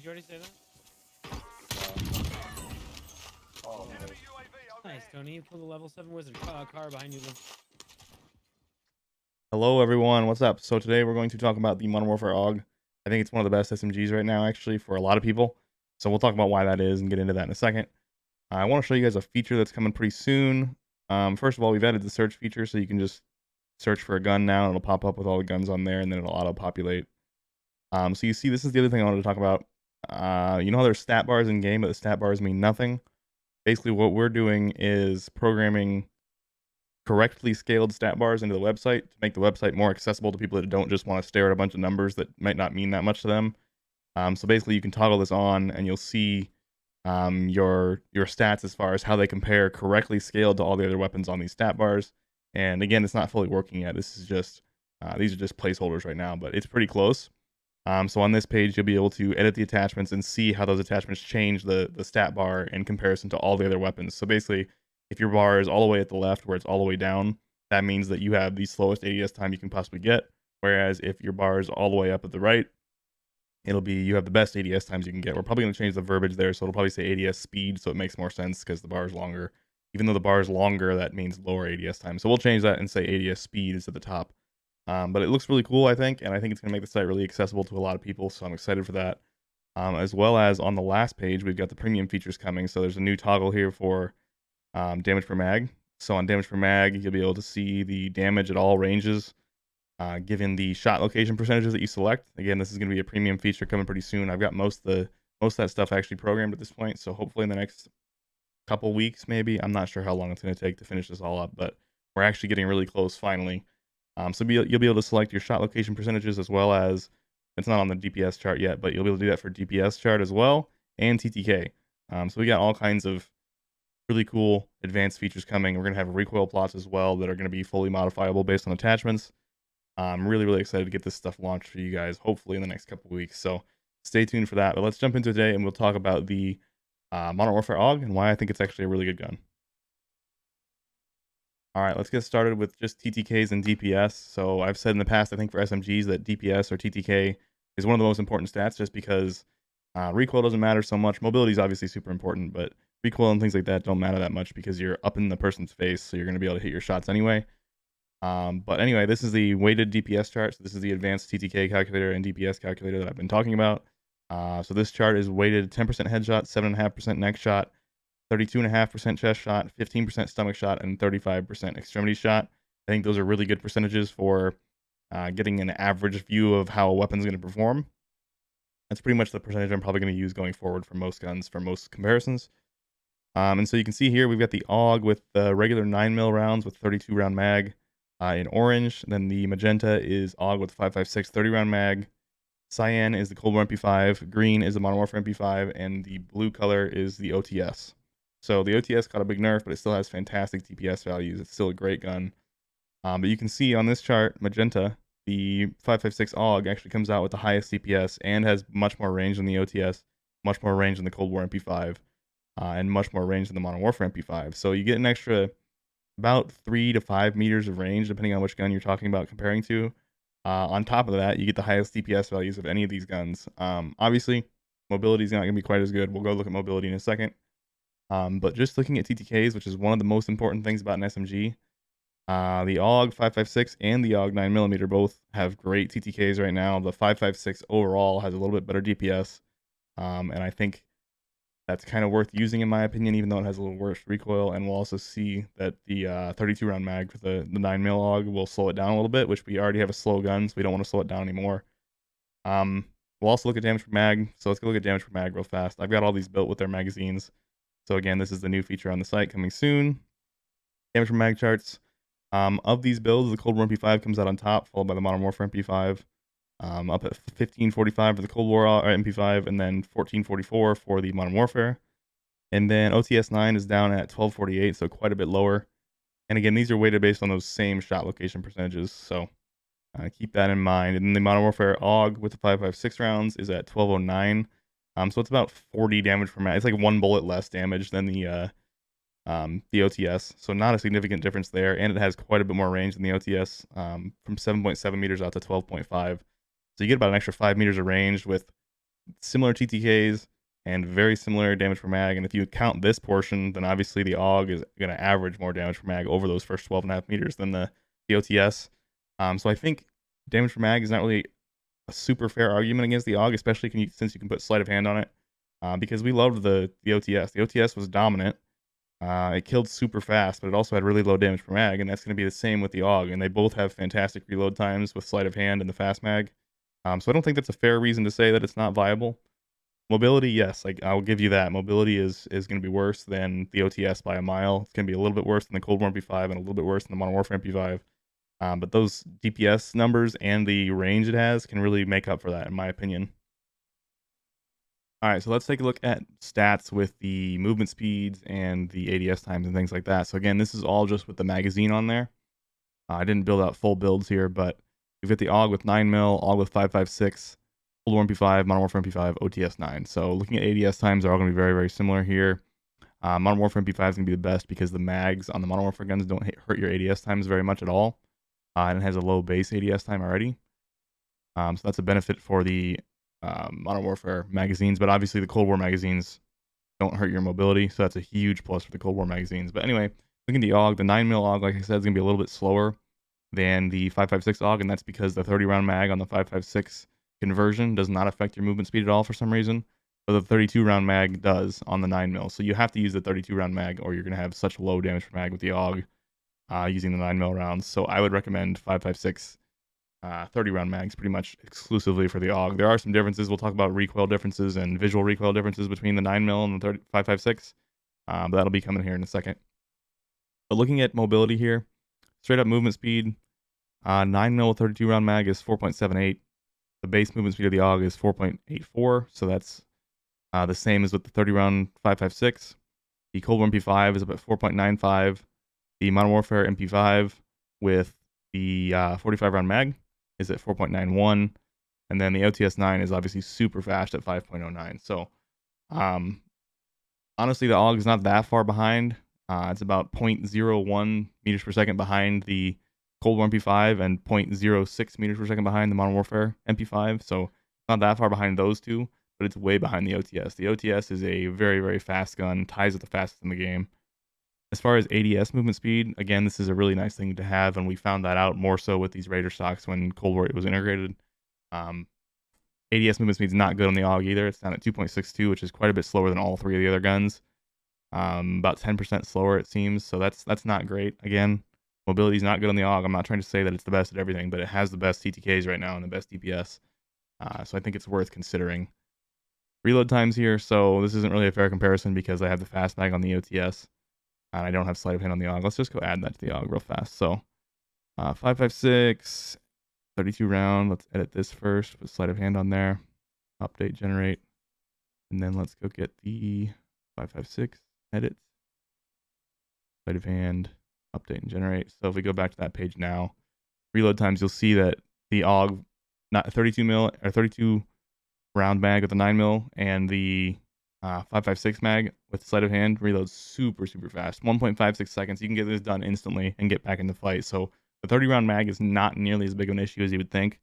you already say that? Oh, Nice, Tony. You killed the level 7 wizard. Car behind you. Hello everyone, what's up? So today we're going to talk about the Modern Warfare AUG. I think it's one of the best SMGs right now actually for a lot of people. So we'll talk about why that is and get into that in a second. I want to show you guys a feature that's coming pretty soon. First of all, we've added the search feature so you can just search for a gun now and it'll pop up with all the guns on there and then it'll auto-populate. So you see, this is the other thing I wanted to talk about. You know how there's stat bars in game, but the stat bars mean nothing? Basically what we're doing is programming correctly scaled stat bars into the website to make the website more accessible to people that don't just want to stare at a bunch of numbers that might not mean that much to them. So basically you can toggle this on and you'll see your stats as far as how they compare correctly scaled to all the other weapons on these stat bars. And again, it's not fully working yet. This is just these are just placeholders right now, but it's pretty close. So on this page, you'll be able to edit the attachments and see how those attachments change the stat bar in comparison to all the other weapons. So basically, if your bar is all the way at the left where it's all the way down, that means that you have the slowest ADS time you can possibly get. Whereas if your bar is all the way up at the right, it'll be you have the best ADS times you can get. We're probably going to change the verbiage there, so it'll probably say ADS speed, so it makes more sense because the bar is longer. Even though the bar is longer, that means lower ADS time. So we'll change that and say ADS speed is at the top. But it looks really cool, I think, and I think it's going to make the site really accessible to a lot of people, so I'm excited for that. As well as on the last page, we've got the premium features coming. So there's a new toggle here for damage per mag. So on damage per mag, you'll be able to see the damage at all ranges, given the shot location percentages that you select. Again, this is going to be a premium feature coming pretty soon. I've got most of that stuff actually programmed at this point, so hopefully in the next couple weeks, maybe. I'm not sure how long it's going to take to finish this all up, but we're actually getting really close finally. So you'll be able to select your shot location percentages as well as, it's not on the DPS chart yet, but you'll be able to do that for DPS chart as well and TTK. So we got all kinds of really cool advanced features coming. We're going to have recoil plots as well that are going to be fully modifiable based on attachments. I'm really, really excited to get this stuff launched for you guys, hopefully in the next couple weeks. So stay tuned for that. But let's jump into today and we'll talk about the Modern Warfare AUG and why I think it's actually a really good gun. All right, let's get started with just TTKs and DPS. So I've said in the past, I think for SMGs that DPS or TTK is one of the most important stats just because recoil doesn't matter so much. Mobility is obviously super important, but recoil and things like that don't matter that much because you're up in the person's face, so you're going to be able to hit your shots anyway. But anyway, this is the weighted DPS chart. So this is the advanced TTK calculator and DPS calculator that I've been talking about. So this chart is weighted 10% headshot, 7.5% neck shot, 32.5% chest shot, 15% stomach shot, and 35% extremity shot. I think those are really good percentages for getting an average view of how a weapon's going to perform. That's pretty much the percentage I'm probably going to use going forward for most guns, for most comparisons. And so you can see here we've got the AUG with the regular 9mm rounds with 32 round mag in orange. Then the magenta is AUG with 5.56 30-round mag. Cyan is the Cold War MP5. Green is the Modern Warfare MP5. And the blue color is the OTS. So the OTS got a big nerf, but it still has fantastic DPS values. It's still a great gun. But you can see on this chart, magenta, the 5.56 AUG actually comes out with the highest DPS and has much more range than the OTS, much more range than the Cold War MP5, and much more range than the Modern Warfare MP5. So you get an extra about 3 to 5 meters of range, depending on which gun you're talking about comparing to. On top of that, you get the highest DPS values of any of these guns. Obviously, mobility is not going to be quite as good. We'll go look at mobility in a second. But just looking at TTKs, which is one of the most important things about an SMG, the AUG 5.56 and the AUG 9mm both have great TTKs right now. The 5.56 overall has a little bit better DPS, and I think that's kind of worth using in my opinion, even though it has a little worse recoil. And we'll also see that the 32 round mag for the 9mm AUG will slow it down a little bit, which we already have a slow gun, so we don't want to slow it down anymore. We'll also look at damage per mag. So let's go look at damage per mag real fast. I've got all these built with their magazines. So again, this is the new feature on the site coming soon. Damage per mag charts. Of these builds, the Cold War MP5 comes out on top, followed by the Modern Warfare MP5. Up at 1545 for the Cold War MP5, and then 1444 for the Modern Warfare. And then OTS 9 is down at 1248, so quite a bit lower. And again, these are weighted based on those same shot location percentages, so keep that in mind. And then the Modern Warfare AUG with the 5.56 rounds is at 1209. So it's about 40 damage per mag. It's like one bullet less damage than the OTS. So not a significant difference there. And it has quite a bit more range than the OTS, from 7.7 meters out to 12.5. So you get about an extra 5 meters of range with similar TTKs and very similar damage per mag. And if you count this portion, then obviously the AUG is going to average more damage per mag over those first 12.5 meters than the OTS. So I think damage per mag is not really a super fair argument against the AUG, especially since you can put sleight of hand on it. Because we loved the OTS. The OTS was dominant. It killed super fast, but it also had really low damage per mag, and that's going to be the same with the AUG. And they both have fantastic reload times with sleight of hand and the fast mag. So I don't think that's a fair reason to say that it's not viable. Mobility, yes, like I'll give you that. Mobility is going to be worse than the OTS by a mile. It's going to be a little bit worse than the Cold War MP5 and a little bit worse than the Modern Warfare MP5. But those DPS numbers and the range it has can really make up for that, in my opinion. All right, so let's take a look at stats with the movement speeds and the ADS times and things like that. So again, this is all just with the magazine on there. I didn't build out full builds here, but you've got the AUG with 9mm, AUG with 5.56, Cold War MP5, Modern Warfare MP5, OTS 9. So looking at ADS times, they're all going to be very, very similar here. Modern Warfare MP5 is going to be the best because the mags on the Modern Warfare guns don't hurt your ADS times very much at all. And it has a low base ADS time already. So that's a benefit for the Modern Warfare magazines, but obviously the Cold War magazines don't hurt your mobility, so that's a huge plus for the Cold War magazines. But anyway, looking at the AUG, the 9mm AUG, like I said, is going to be a little bit slower than the 5.56 AUG, and that's because the 30-round mag on the 5.56 conversion does not affect your movement speed at all for some reason, but the 32-round mag does on the 9mm. So you have to use the 32-round mag, or you're going to have such low damage per mag with the AUG using the 9mm rounds. So I would recommend 5.56 30-round mags pretty much exclusively for the AUG. There are some differences. We'll talk about recoil differences and visual recoil differences between the 9mm and the 5.56, but that'll be coming here in a second. But looking at mobility here, straight up movement speed, 9mm 32-round mag is 4.78. The base movement speed of the AUG is 4.84, so that's the same as with the 30-round 5.56. The Cold War MP5 is about 4.95. The Modern Warfare MP5 with the 45-round mag is at 4.91, and then the OTS 9 is obviously super fast at 5.09. So, honestly, the AUG is not that far behind. It's about 0.01 meters per second behind the Cold War MP5 and 0.06 meters per second behind the Modern Warfare MP5. So, it's not that far behind those two, but it's way behind the OTS. The OTS is a very, very fast gun, ties with the fastest in the game. As far as ADS movement speed, again, this is a really nice thing to have, and we found that out more so with these Raider stocks when Cold War was integrated. ADS movement speed is not good on the AUG either. It's down at 2.62, which is quite a bit slower than all three of the other guns. About 10% slower, it seems, so that's not great. Again, mobility is not good on the AUG. I'm not trying to say that it's the best at everything, but it has the best TTKs right now and the best DPS, so I think it's worth considering. Reload times here, so this isn't really a fair comparison because I have the fast mag on the OTS. And I don't have sleight of hand on the AUG. Let's just go add that to the AUG real fast. So 5.56, 32 round. Let's edit this first. Put sleight of hand on there. Update, generate. And then let's go get the 5.56 edit. Sleight of hand, update, and generate. So if we go back to that page now, reload times, you'll see that the AUG, not 32 round mag with the 9mm and the 5.56 mag with sleight of hand reloads super fast. 1.56 seconds. You can get this done instantly and get back into fight. So the 30 round mag is not nearly as big of an issue as you would think.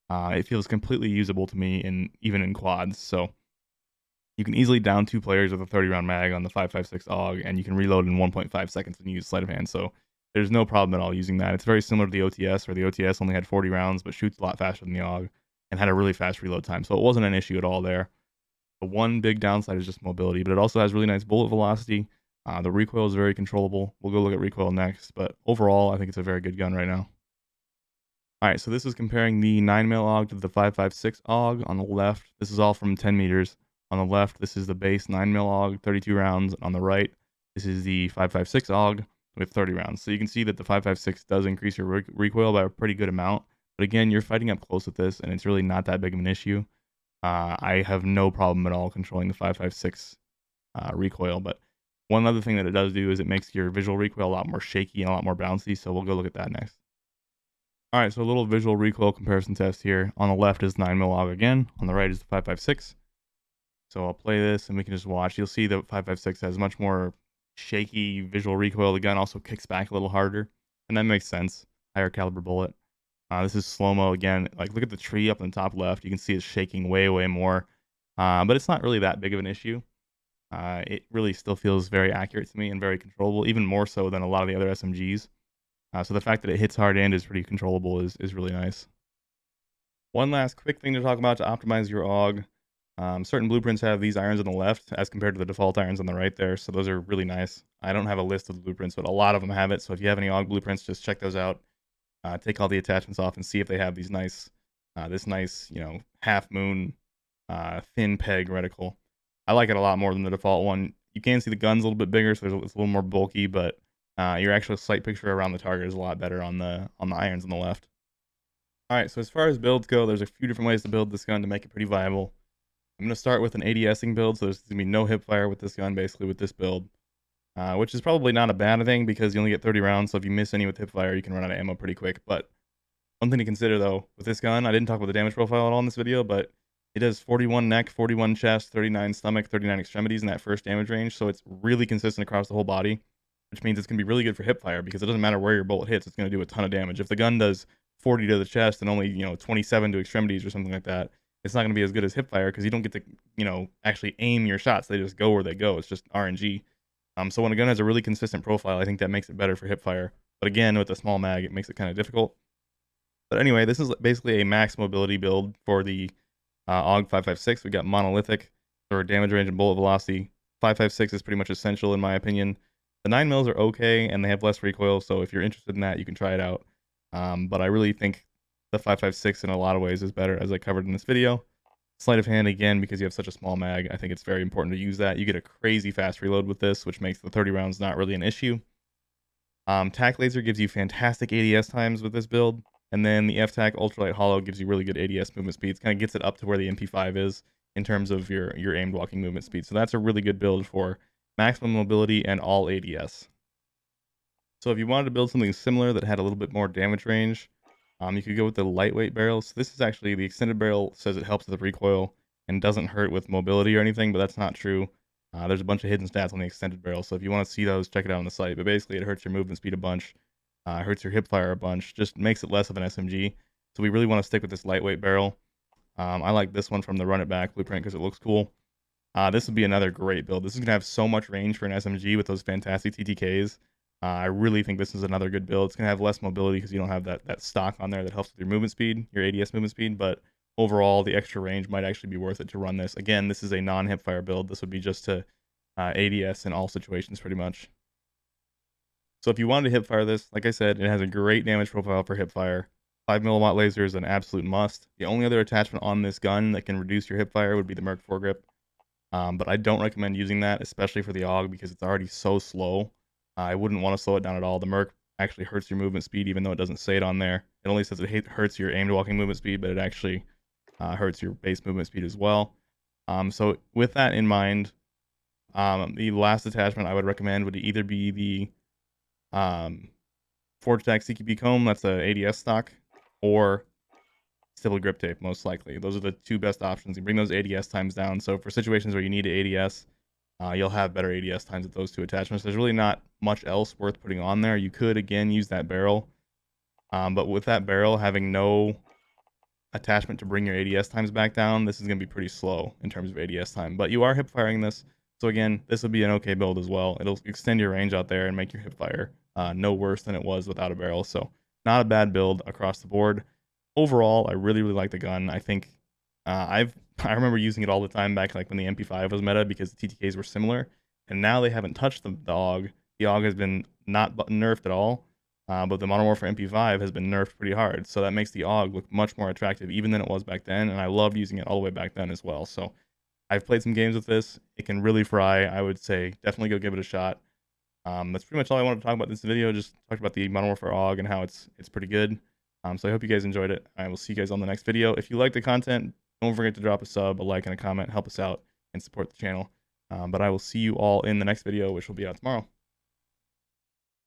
It feels completely usable to me even in quads. So you can easily down 2 players with a 30 round mag on the 5.56 AUG, and you can reload in 1.5 seconds when you use sleight of hand. So there's no problem at all using that. It's very similar to the OTS, where the OTS only had 40 rounds but shoots a lot faster than the AUG and had a really fast reload time. So it wasn't an issue at all there. The one big downside is just mobility, but it also has really nice bullet velocity. The recoil is very controllable. We'll go look at recoil next, but overall, I think it's a very good gun right now. All right, so this is comparing the 9mm AUG to the 5.56 AUG on the left. This is all from 10 meters. On the left, this is the base 9mm AUG, 32 rounds. On the right, this is the 5.56 AUG with 30 rounds. So you can see that the 5.56 does increase your recoil by a pretty good amount. But again, you're fighting up close with this, and it's really not that big of an issue. I have no problem at all controlling the 5.56 recoil, but one other thing that it does do is it makes your visual recoil a lot more shaky and a lot more bouncy, so we'll go look at that next. All right, so a little visual recoil comparison test here. On the left is 9mm AUG again, on the right is the 5.56. So I'll play this and we can just watch. You'll see the 5.56 has much more shaky visual recoil. The gun also kicks back a little harder, and that makes sense. Higher caliber bullet. This is slow-mo again. Like, look at the tree up in the top left. You can see it's shaking way more. but it's not really that big of an issue. It really still feels very accurate to me and very controllable, even more so than a lot of the other SMGs. So the fact that it hits hard and is pretty controllable is really nice. One last quick thing to talk about to optimize your AUG. Certain blueprints have these irons on the left as compared to the default irons on the right there, so those are really nice. I don't have a list of the blueprints, but a lot of them have it, so if you have any AUG blueprints, just check those out. Take all the attachments off and see if they have these nice, this nice, half moon, thin peg reticle. I like it a lot more than the default one. You can see the gun's a little bit bigger, so it's a little more bulky, but your actual sight picture around the target is a lot better on the irons on the left. Alright, so as far as builds go, there's a few different ways to build this gun to make it pretty viable. I'm going to start with an ADSing build, so there's going to be no hipfire with this gun, basically, with this build. Which is probably not a bad thing, because you only get 30 rounds, so if you miss any with hipfire, you can run out of ammo pretty quick. But one thing to consider, though, with this gun, I didn't talk about the damage profile at all in this video, but it does 41 neck, 41 chest, 39 stomach, 39 extremities in that first damage range, so it's really consistent across the whole body, which means it's going to be really good for hipfire, because it doesn't matter where your bullet hits, it's going to do a ton of damage. If the gun does 40 to the chest and only, 27 to extremities or something like that, it's not going to be as good as hipfire, because you don't get to, actually aim your shots. They just go where they go. It's just RNG. So when a gun has a really consistent profile, I think that makes it better for hipfire. But again, with the small mag, it makes it kind of difficult. But anyway, this is basically a max mobility build for the AUG 556. We got monolithic for damage range and bullet velocity. 556 is pretty much essential in my opinion. The 9mm are okay, and they have less recoil, so if you're interested in that, you can try it out. But I really think the 556 in a lot of ways is better, as I covered in this video. Sleight of hand, again, because you have such a small mag, I think it's very important to use that. You get a crazy fast reload with this, which makes the 30 rounds not really an issue. Tac laser gives you fantastic ADS times with this build, and then the F-Tac ultralight hollow gives you really good ADS movement speeds. Kind of gets it up to where the MP5 is in terms of your aimed walking movement speed. So that's a really good build for maximum mobility and all ADS. So if you wanted to build something similar that had a little bit more damage range, you could go with the lightweight barrel. So this is actually, the extended barrel says it helps with recoil and doesn't hurt with mobility or anything, but that's not true. There's a bunch of hidden stats on the extended barrel, so if you want to see those, check it out on the site. But basically, it hurts your movement speed a bunch, hurts your hipfire a bunch, just makes it less of an SMG. So we really want to stick with this lightweight barrel. I like this one from the Run It Back blueprint because it looks cool. This would be another great build. This is going to have so much range for an SMG with those fantastic TTKs. I really think this is another good build. It's going to have less mobility because you don't have that stock on there that helps with your movement speed, your ADS movement speed, but overall, the extra range might actually be worth it to run this. Again, this is a non-hipfire build. This would be just to ADS in all situations, pretty much. So if you wanted to hipfire this, like I said, it has a great damage profile for hipfire. 5mm laser is an absolute must. The only other attachment on this gun that can reduce your hipfire would be the Merc foregrip. But I don't recommend using that, especially for the AUG, because it's already so slow. I wouldn't want to slow it down at all. The Merc actually hurts your movement speed, even though it doesn't say it on there. It only says it hurts your aimed walking movement speed, but it actually hurts your base movement speed as well. So with that in mind, the last attachment I would recommend would either be the Forge-Tac CQB comb, that's a ADS stock, or stipple grip tape, most likely. Those are the two best options. You bring those ADS times down. So for situations where you need ADS, you'll have better ADS times with those two attachments. There's really not much else worth putting on there. You could, again, use that barrel. But with that barrel having no attachment to bring your ADS times back down, this is going to be pretty slow in terms of ADS time. But you are hip firing this. So again, this would be an okay build as well. It'll extend your range out there and make your hip fire no worse than it was without a barrel. So not a bad build across the board. Overall, I really, really like the gun. I think I remember using it all the time back like when the MP5 was meta because the TTKs were similar. And now they haven't touched the AUG. The AUG has been not nerfed at all. But the Modern Warfare MP5 has been nerfed pretty hard. So that makes the AUG look much more attractive even than it was back then. And I loved using it all the way back then as well. So I've played some games with this. It can really fry. I would say definitely go give it a shot. That's pretty much all I wanted to talk about in this video. Just talked about the Modern Warfare AUG and how it's pretty good. So I hope you guys enjoyed it. I will see you guys on the next video. If you like the content, don't forget to drop a sub, a like, and a comment. Help us out and support the channel. But I will see you all in the next video, which will be out tomorrow.